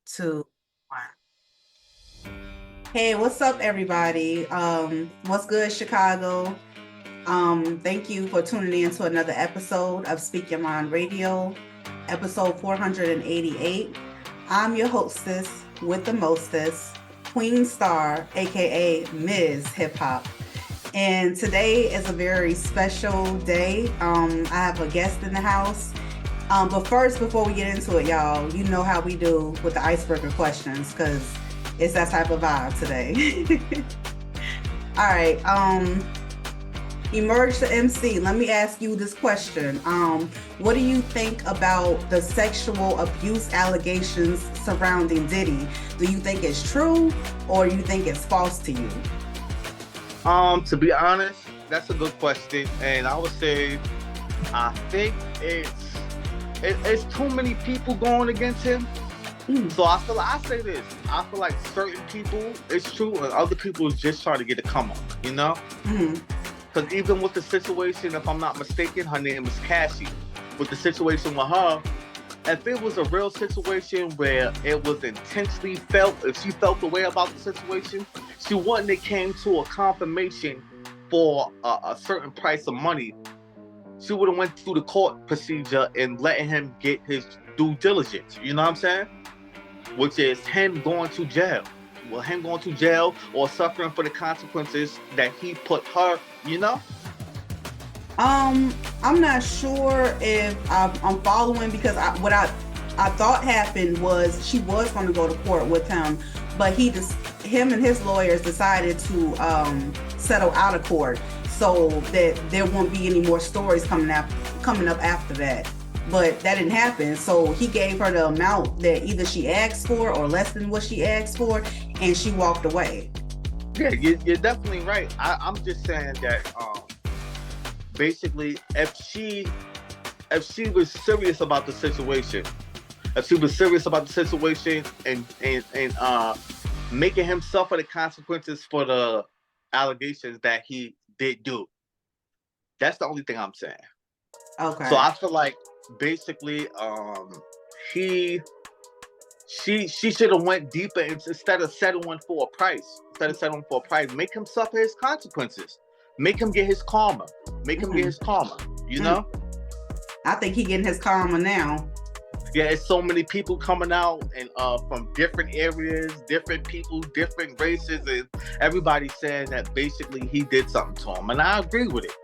Two, one. Hey, what's up, everybody? What's good, Chicago? Thank you for tuning in to another episode of Speak Your Mind Radio, episode 488. I'm your hostess with the mostest, Queen Star, aka Ms. Hip Hop. And today is a very special day. I have a guest in the house. But first, before we get into it, y'all, you know how we do with the icebreaker questions, because it's that type of vibe today. All right. Emerge the MC. Let me ask you this question. What do you think about the sexual abuse allegations surrounding Diddy? Do you think it's true or you think it's false to you? To be honest, that's a good question, and I would say I think it's too many people going against him. So I say this. I feel like certain people it's true, and other people is just trying to get a come up. You know? Because even with the situation, if I'm not mistaken, her name is Cassie. With the situation with her, if it was a real situation where it was intensely felt, if she felt the way about the situation, she wouldn't have came to a confirmation for a certain price of money. She would have went through the court procedure and letting him get his due diligence. You know what I'm saying? Which is him going to jail. Well, him going to jail or suffering for the consequences that he put her, you know? I'm not sure if I'm following because what I thought happened was she was going to go to court with him, but him and his lawyers decided to settle out of court so that there won't be any more stories coming up after that. But that didn't happen, so he gave her the amount that either she asked for or less than what she asked for, and she walked away. Yeah, you're definitely right. I'm just saying that basically if she was serious about the situation, and making him suffer the consequences for the allegations that he did do, that's the only thing I'm saying. Okay. So I feel like basically she should have went deeper instead of settling for a price. Make him suffer his consequences. Make him get his karma. You know? I think he getting his karma now. Yeah, it's so many people coming out and from different areas, different people, different races, and everybody saying that basically he did something to him. And I agree with it.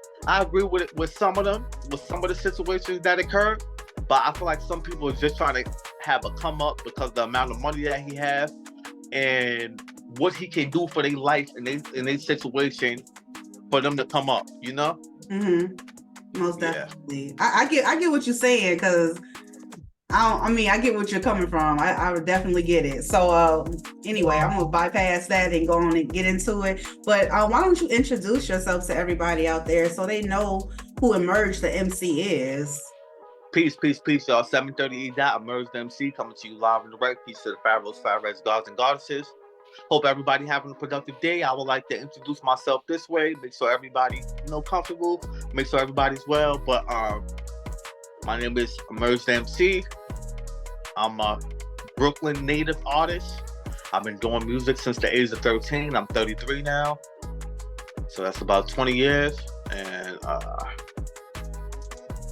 With some of them, with some of the situations that occurred. But I feel like some people are just trying to have a come up because of the amount of money that he has and what he can do for their life and their situation for them to come up, you know? Most definitely. Yeah. I get what you're saying, because I get what you're coming from. I would definitely get it. So anyway, I'm gonna bypass that and go on and get into it. But why don't you introduce yourself to everybody out there so they know who Emerge the MC is? Peace, y'all. 730 Emerge the MC coming to you live and direct. Peace to the Pharaohs, Pharaohs, gods, and goddesses. Hope everybody having a productive day. I would like to introduce myself this way. Make sure everybody comfortable. Make sure everybody's well. But my name is Emerge the MC. I'm a Brooklyn native artist. I've been doing music since the age of 13. I'm 33 now. So that's about 20 years. And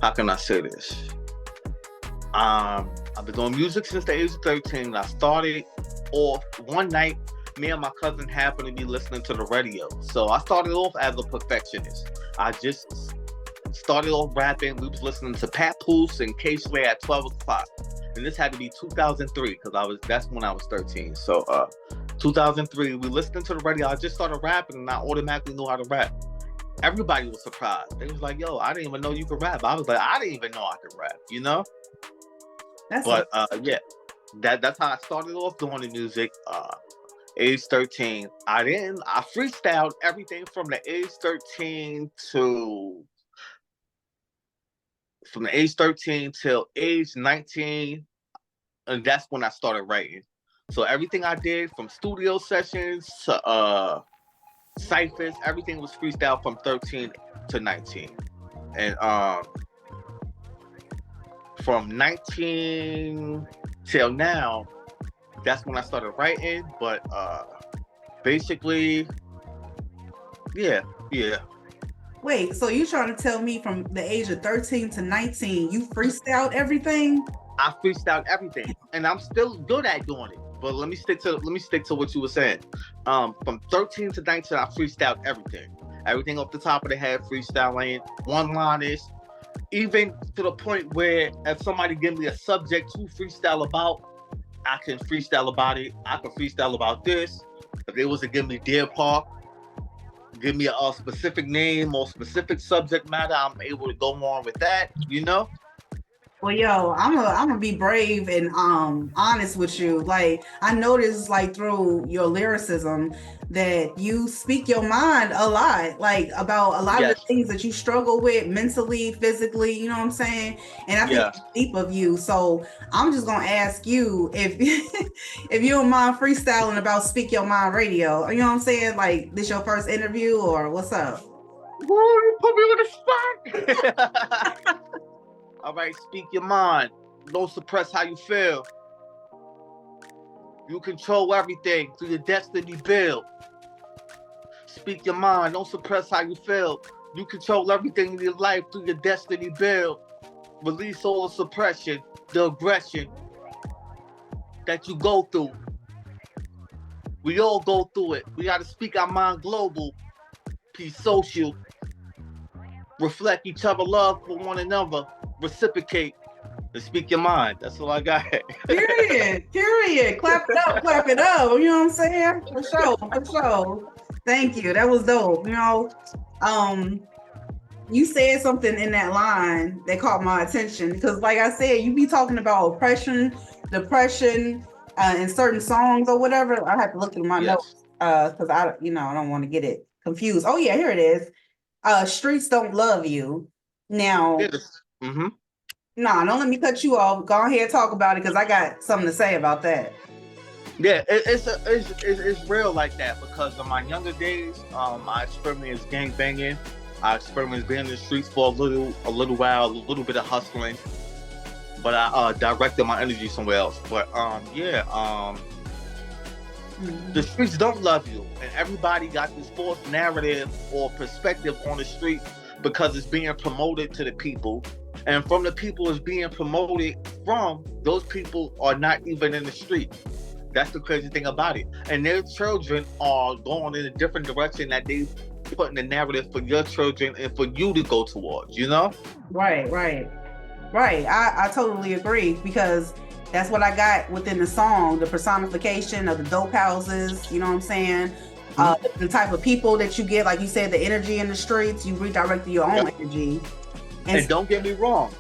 how can I say this? I've been doing music since the age of 13. I started off one night. Me and my cousin happened to be listening to the radio. So I started off as a perfectionist. I just started off rapping. We was listening to Papoose and K-Slay at 12 o'clock. And this had to be 2003 because that's when I was 13. So 2003, we listened to the radio. I just started rapping and I automatically knew how to rap. Everybody was surprised. They was like, yo, I didn't even know you could rap. I was like, I didn't even know I could rap, you know? Yeah, that's how I started off doing the music. Age 13. I freestyled everything from the age 13 till age 19, and that's when I started writing. So everything I did from studio sessions to ciphers, everything was freestyle from 13 to 19. And from 19 till now, That's when I started writing. But basically, yeah, yeah. Wait, so you trying to tell me from the age of 13 to 19, you freestyled everything? I freestyled everything, and I'm still good at doing it. But let me stick to what you were saying. From 13 to 19, I freestyled everything. Everything off the top of the head, freestyling, one-liners, even to the point where if somebody give me a subject to freestyle about, I can freestyle about it. I can freestyle about this. If they was to give me Deer Park, give me a specific name or specific subject matter, I'm able to go on with that. You know? Well, yo, I'm gonna be brave and honest with you. Like I noticed, like through your lyricism, that you speak your mind a lot, like about a lot of the Yes. things that you struggle with mentally, physically. You know what I'm saying? And I think Yes. it's deep of you. So I'm just gonna ask you if if you don't mind freestyling about Speak Your Mind Radio. You know what I'm saying? Like this your first interview or what's up? Woo, you put me on the spot. All right, speak your mind. Don't suppress how you feel. You control everything through your destiny build. Speak your mind. Don't suppress how you feel. You control everything in your life through your destiny build. Release all the suppression, the aggression that you go through. We all go through it. We got to speak our mind global, peace social, reflect each other love for one another, reciprocate, and speak your mind. That's all I got. Period. Period. Clap it up. Clap it up. You know what I'm saying? For sure. For sure. Thank you. That was dope. You know, um, you said something in that line that caught my attention because, like I said, you be talking about oppression, depression, in certain songs or whatever. I have to look at my Yes. notes because I don't want to get it confused. Oh yeah, here it is. Streets don't love you. Now, It is. Mm-hmm. nah, don't let me cut you off. Go ahead and talk about it because I got something to say about that. Yeah, it's real like that because in my younger days, I experienced gang banging. I experienced being in the streets for a little while, a little bit of hustling, but I directed my energy somewhere else. But yeah, the streets don't love you, and everybody got this false narrative or perspective on the street because it's being promoted to the people, and from the people it's being promoted from, those people are not even in the street. That's the crazy thing about it. And their children are going in a different direction that they put in the narrative for your children and for you to go towards, you know? Right, right, right. I totally agree because that's what I got within the song, the personification of the dope houses, you know what I'm saying? The type of people that you get, like you said, the energy in the streets, you redirected your own energy. And don't get me wrong.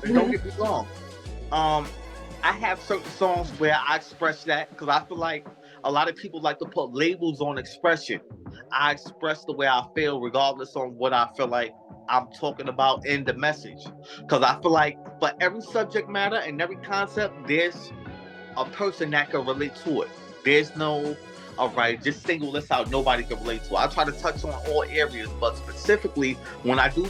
I have certain songs where I express that because I feel like a lot of people like to put labels on expression. I express the way I feel, regardless on what I feel like I'm talking about in the message. Because I feel like for every subject matter and every concept, there's a person that can relate to it. There's no, all right, just single this out. Nobody can relate to it. I try to touch on all areas, but specifically when I do.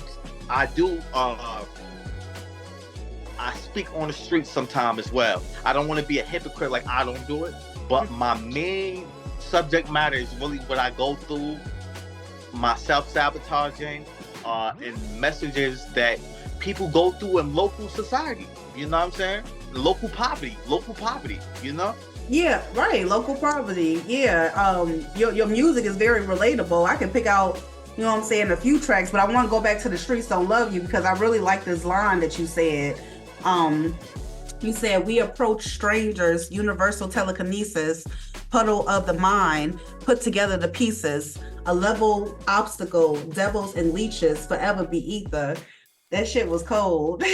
I speak on the street sometime as well. I don't want to be a hypocrite like I don't do it, but my main subject matter is really what I go through, my self-sabotaging, and messages that people go through in local society. You know what I'm saying? Local poverty, you know? Yeah, right. Local poverty. Yeah. Your music is very relatable. I can pick out, you know what I'm saying, a few tracks, but I want to go back to The Streets Don't Love You because I really like this line that you said. You said, we approach strangers, universal telekinesis, puddle of the mind, put together the pieces, a level obstacle, devils and leeches, forever be ether. That shit was cold.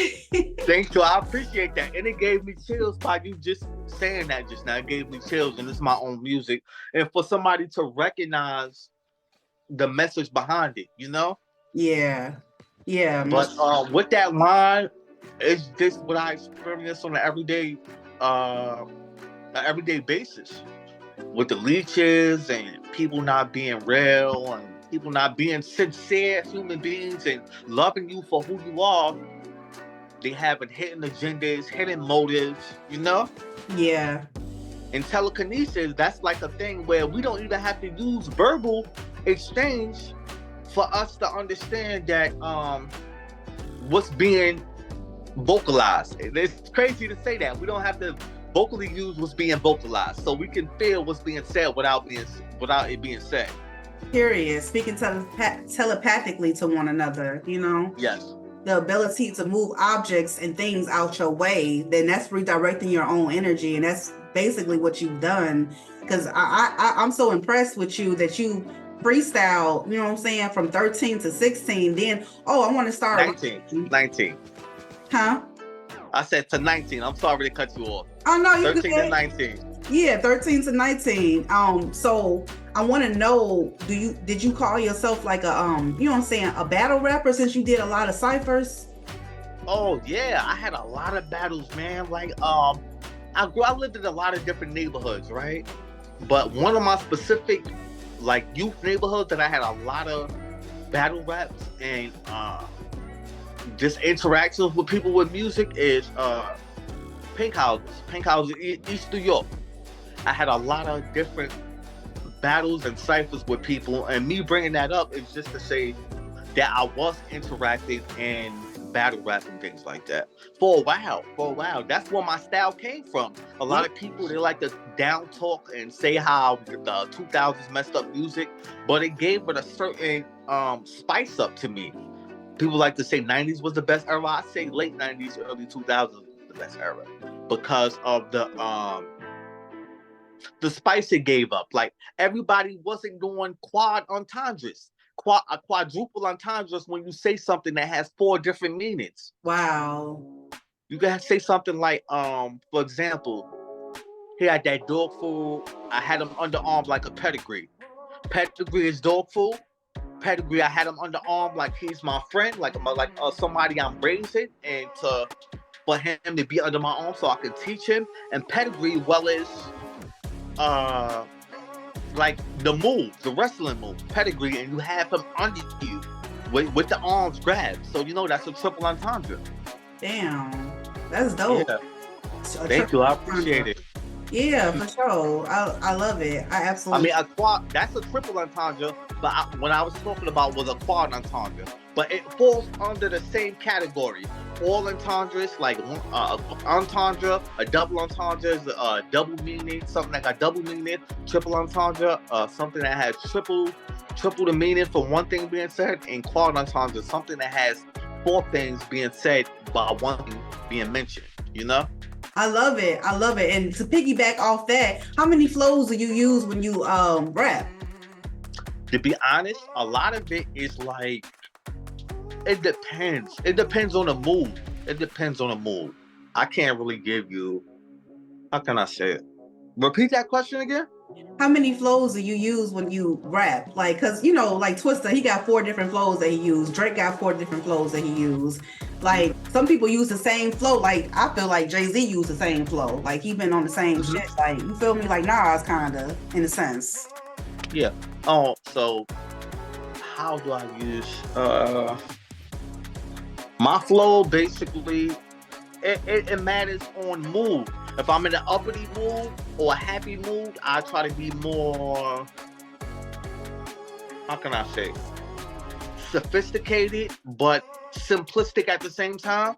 Thank you. I appreciate that. And it gave me chills by you just saying that just now. It gave me chills, and it's my own music. And for somebody to recognize the message behind it, you know? Yeah. Yeah. But with that line, it's just what I experience on an everyday basis. With the leeches and people not being real and people not being sincere human beings and loving you for who you are, they having hidden agendas, hidden motives, you know? Yeah. In telekinesis, that's like a thing where we don't even have to use verbal exchange for us to understand that what's being vocalized. It's crazy to say that we don't have to vocally use what's being vocalized, so we can feel what's being said without it being said. Period. Speaking telepathically to one another, you know. Yes. The ability to move objects and things out your way, then that's redirecting your own energy, and that's basically what you've done. Because I'm so impressed with you that you freestyle, you know what I'm saying, from 13 to 16. Then, I want to start 19. Huh? I said to 19. I'm sorry to cut you off. Oh no, you 13 to 19. Yeah, 13 to 19. So I want to know, did you call yourself like a you know what I'm saying, a battle rapper since you did a lot of ciphers? Oh yeah, I had a lot of battles, man. Like I lived in a lot of different neighborhoods, right? But one of my specific like youth neighborhoods that I had a lot of battle raps and just interactions with people with music is Pink Houses, East New York. I had a lot of different battles and ciphers with people, and me bringing that up is just to say that I was interacting and battle rap and things like that for a while. That's where my style came from. A lot of people, they like to down talk and say how the 2000s messed up music, but it gave it a certain spice up to me. People like to say 90s was the best era. I say late 90s, early 2000s was the best era because of the spice it gave up. Like everybody wasn't doing quad entendres. A quadruple entendres when you say something that has 4 different meanings. Wow. You gotta say something like, for example, he had that dog food. I had him underarmed like a pedigree. Pedigree is dog food. Pedigree, I had him underarmed like he's my friend, like somebody I'm raising, and for him to be under my arm so I can teach him. And pedigree, well as like the move, the wrestling move, pedigree, and you have him under you with the arms grabbed. So you know that's a triple entendre. Damn, that's dope. Yeah. Thank you, I appreciate it. Yeah, for sure. I love it. I absolutely. I mean, that's a triple entendre, but what I was talking about was a quad entendre. But it falls under the same category. All entendres, like entendre, a double entendre is a double meaning, something that got double meaning. Triple entendre, something that has triple the meaning for one thing being said, and quad entendre, something that has 4 things being said by one thing being mentioned. You know. I love it. And to piggyback off that, how many flows do you use when you rap? To be honest, a lot of it is like, it depends. It depends on the mood. I can't really give you, how can I say it? Repeat that question again? How many flows do you use when you rap? Like, cause you know, like Twista, he got 4 different flows that he used. Drake got 4 different flows that he used. Like, some people use the same flow. Like, I feel like Jay-Z used the same flow. Like, he been on the same shit. Like, you feel me? Like Nas, kinda, in a sense. Yeah. So how do I use my flow? Basically, it matters on mood. If I'm in an uppity mood or a happy mood, I try to be more, how can I say, sophisticated but simplistic at the same time.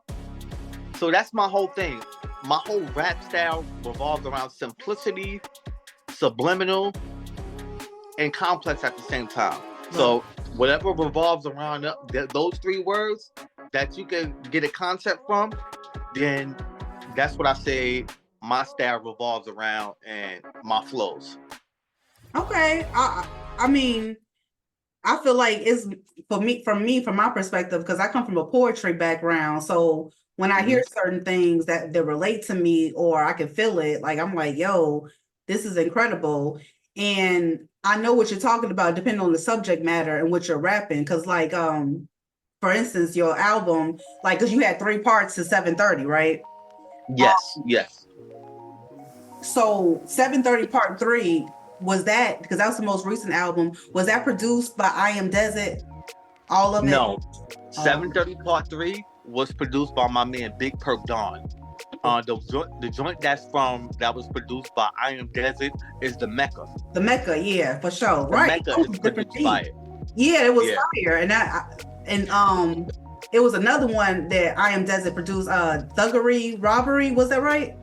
So that's my whole thing. My whole rap style revolves around simplicity, subliminal, and complex at the same time. So whatever revolves around those 3 words that you can get a concept from, then that's what I say my style revolves around and my flows. Okay. I mean, I feel like it's from my perspective, because I come from a poetry background. So when I hear certain things that relate to me, or I can feel it, like I'm like, yo, this is incredible. And I know what you're talking about, depending on the subject matter and what you're rapping. Cause like, for instance, your album, like, cause you had 3 parts to 730, right? Yes. So 730 Part 3, was that, because that was the most recent album, was that produced by I Am Desert? All of it? No. 730 Part 3 was produced by my man Big Perp Don. The joint that was produced by I Am Desert is the Mecca. The Mecca, yeah, for sure. The Right. Mecca That was is a different produced by beat. it. Yeah, it was Yeah. fire. And it was another one that I Am Desert produced, Thuggery Robbery, was that right?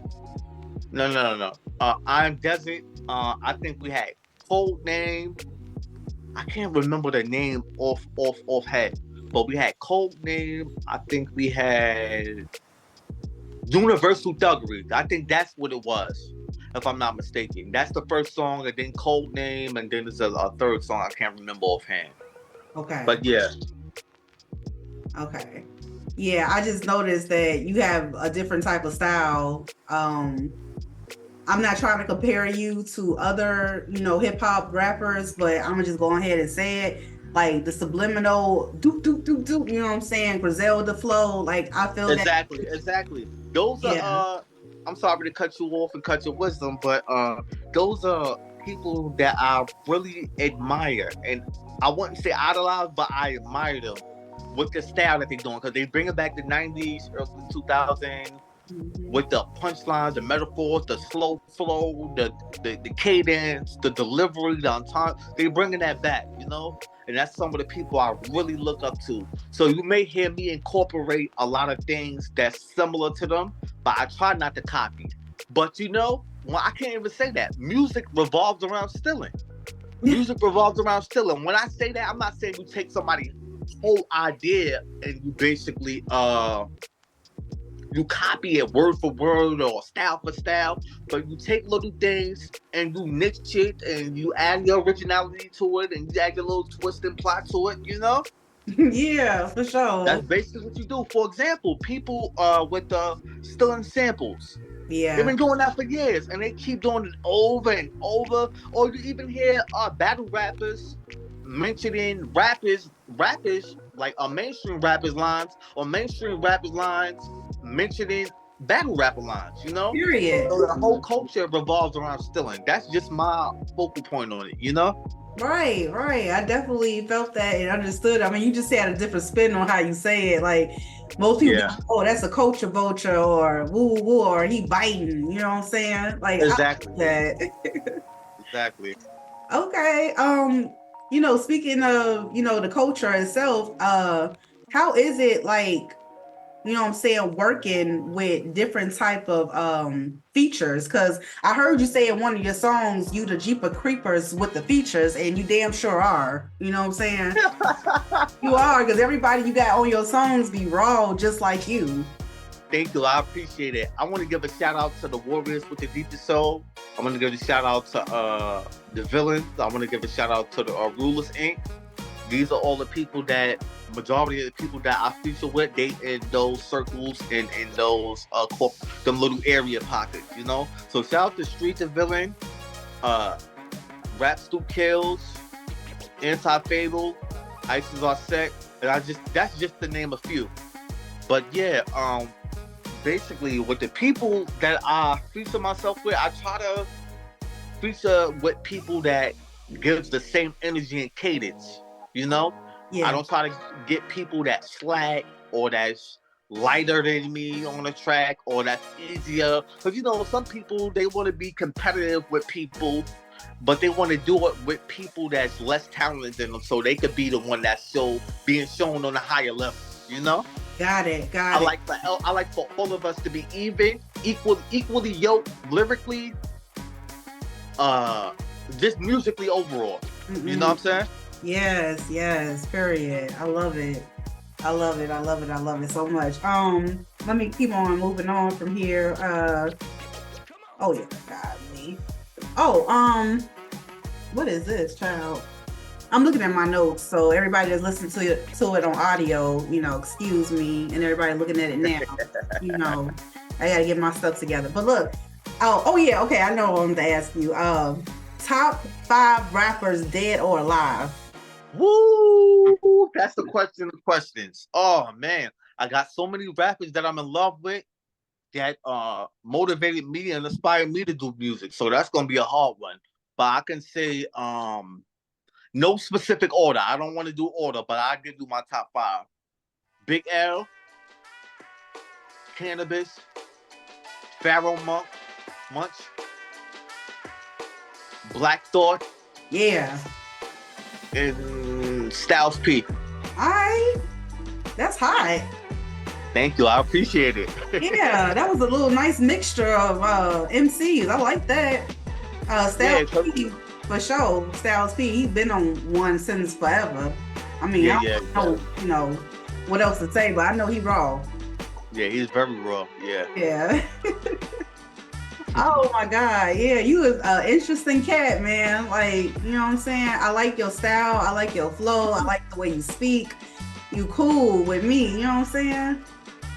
No. I Am Desert. I think we had Code Name. I can't remember the name off head, but we had Code Name. I think we had Universal Thuggery. I think that's what it was, if I'm not mistaken. That's the first song, and then Code Name, and then there's a third song I can't remember offhand. Okay. But yeah. Okay. Yeah, I just noticed that you have a different type of style. I'm not trying to compare you to other, hip hop rappers, but I'm gonna just go ahead and say it. Like the subliminal doop doop doop doop, you know what I'm saying? Griselda flow. Like I feel that. Exactly. Those are Yeah. I'm sorry to cut you off and cut your wisdom, but those are people that I really admire, and I wouldn't say idolize, but I admire them with the style that they're doing, because they bring it back the 90s, early 2000s, with the punchlines, the metaphors, the slow flow, the cadence, the delivery, the on time. They bringing that back, and that's some of the people I really look up to. So you may hear me incorporate a lot of things that's similar to them, but I try not to copy. But well, I can't even say that. Music revolves around stealing. Music revolves around stealing. When I say that, I'm not saying you take somebody's whole idea and you basically you copy it word for word or style for style, but you take little things and you niche it and you add your originality to it and you add your little twist and plot to it, Yeah, for sure. That's basically what you do. For example, people with stealing samples. Yeah. They've been doing that for years, and they keep doing it over and over. Or you even hear battle rappers mentioning rappers like mainstream rappers lines, or mainstream rappers lines mentioning battle rapper lines. Period. So the whole culture revolves around stealing. That's just my focal point on it. Right. I definitely felt that and understood. I mean, you just had a different spin on how you say it. Like most people, Yeah. oh, that's a culture vulture, or woo woo, or he biting. You know what I'm saying? Like Exactly. Exactly. Okay. Speaking of, the culture itself, how is it like, what I'm saying, working with different type of features? Because I heard you say in one of your songs, you the Jeep of Creepers with the features, and you damn sure are. You know what I'm saying? You are, because everybody you got on your songs be raw just like you. Thank you. I appreciate it. I want to give a shout out to the Warriors with the Deepest Soul. I want to give a shout out to the Villains. I want to give a shout out to the Rulers Inc. These are all the people majority of the people that I feature with, they in those circles and in those them little area pockets, So shout out to Street the Villain, Rap Stu Kills, Anti Fable, Isis Are Set, and that's just to name a few. But yeah, basically with the people that I feature myself with, I try to feature with people that gives the same energy and cadence. Yeah. I don't try to get people that slack or that's lighter than me on the track or that's easier. Because some people, they want to be competitive with people, but they want to do it with people that's less talented than them, so they could be the one that's being shown on a higher level. Got it. I like for all of us to be equally yoked lyrically, just musically overall. Mm-mm. You know what I'm saying? Yes, period. I love it so much. Let me keep on moving on from here. Oh yeah, godly. Oh, what is this, child? I'm looking at my notes, so everybody that's listening to it on audio, excuse me, and everybody looking at it now, I gotta get my stuff together. But look, oh yeah, okay, I know what I'm gonna ask you. Top 5 rappers, dead or alive? Woo! That's the question of questions. Oh man, I got so many rappers that I'm in love with that motivated me and inspired me to do music. So that's gonna be a hard one. But I can say no specific order. I don't want to do order, but I'll give you my top 5. Big L, Cannabis, Pharaoh Munch, Black Thought, Yeah. and Styles P. All right. That's hot. Thank you. I appreciate it. Yeah, that was a little nice mixture of MCs. I like that. Styles P, for sure. Styles P, he's been on one since forever. I mean, I don't know, what else to say, but I know he raw. Yeah, he's very raw. Yeah. Yeah. Oh my God. Yeah, you was an interesting cat, man. Like, you know what I'm saying? I like your style. I like your flow. I like the way you speak. You cool with me. You know what I'm saying?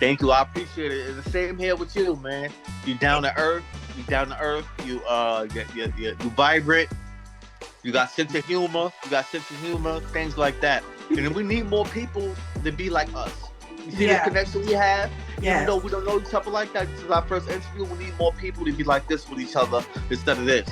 Thank you. I appreciate it. It's the same here with you, man. You down to earth. You down to earth. You you vibrant. You got sense of humor. Things like that. And then we need more people to be like us. You see the connection we have? Even though we don't know each other like that, this is our first interview. We need more people to be like this with each other instead of this.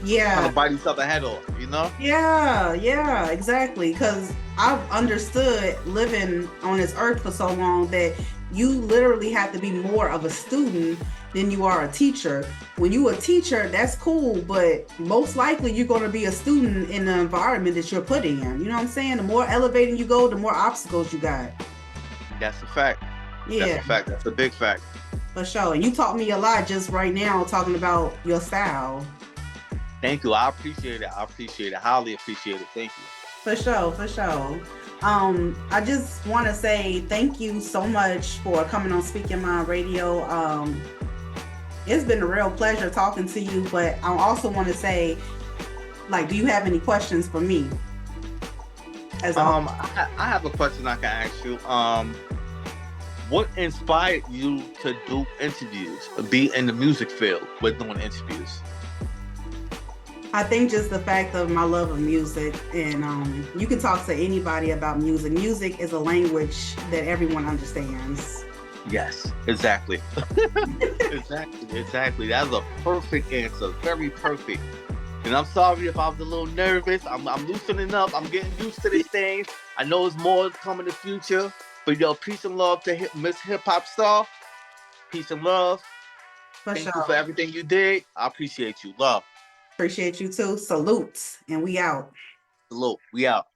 Yeah. Trying to bite each other head off, you know? Yeah, exactly. Because I've understood living on this earth for so long that you literally have to be more of a student than you are a teacher. When you a teacher, that's cool, but most likely you're going to be a student in the environment that you're put in. You know what I'm saying? The more elevating you go, the more obstacles you got. That's a fact. Yeah. That's a fact. That's a big fact. For sure. And you taught me a lot just right now talking about your style. Thank you. I appreciate it. Highly appreciate it. Thank you. For sure. I just want to say thank you so much for coming on Speak Your Mind Radio. It's been a real pleasure talking to you, but I also want to say, like, do you have any questions for me? I have a question I can ask you. What inspired you to do interviews, be in the music field with doing interviews? I think just the fact of my love of music, and you can talk to anybody about music. Music is a language that everyone understands. Yes, exactly. Exactly. That's a perfect answer. Very perfect. And I'm sorry if I was a little nervous. I'm loosening up. I'm getting used to this thing. I know it's more coming in the future. But yo, peace and love to Miss Hip Hop Star. Peace and love. Thank you for everything you did. I appreciate you. Love. Appreciate you too. Salutes. And we out. Salute. We out.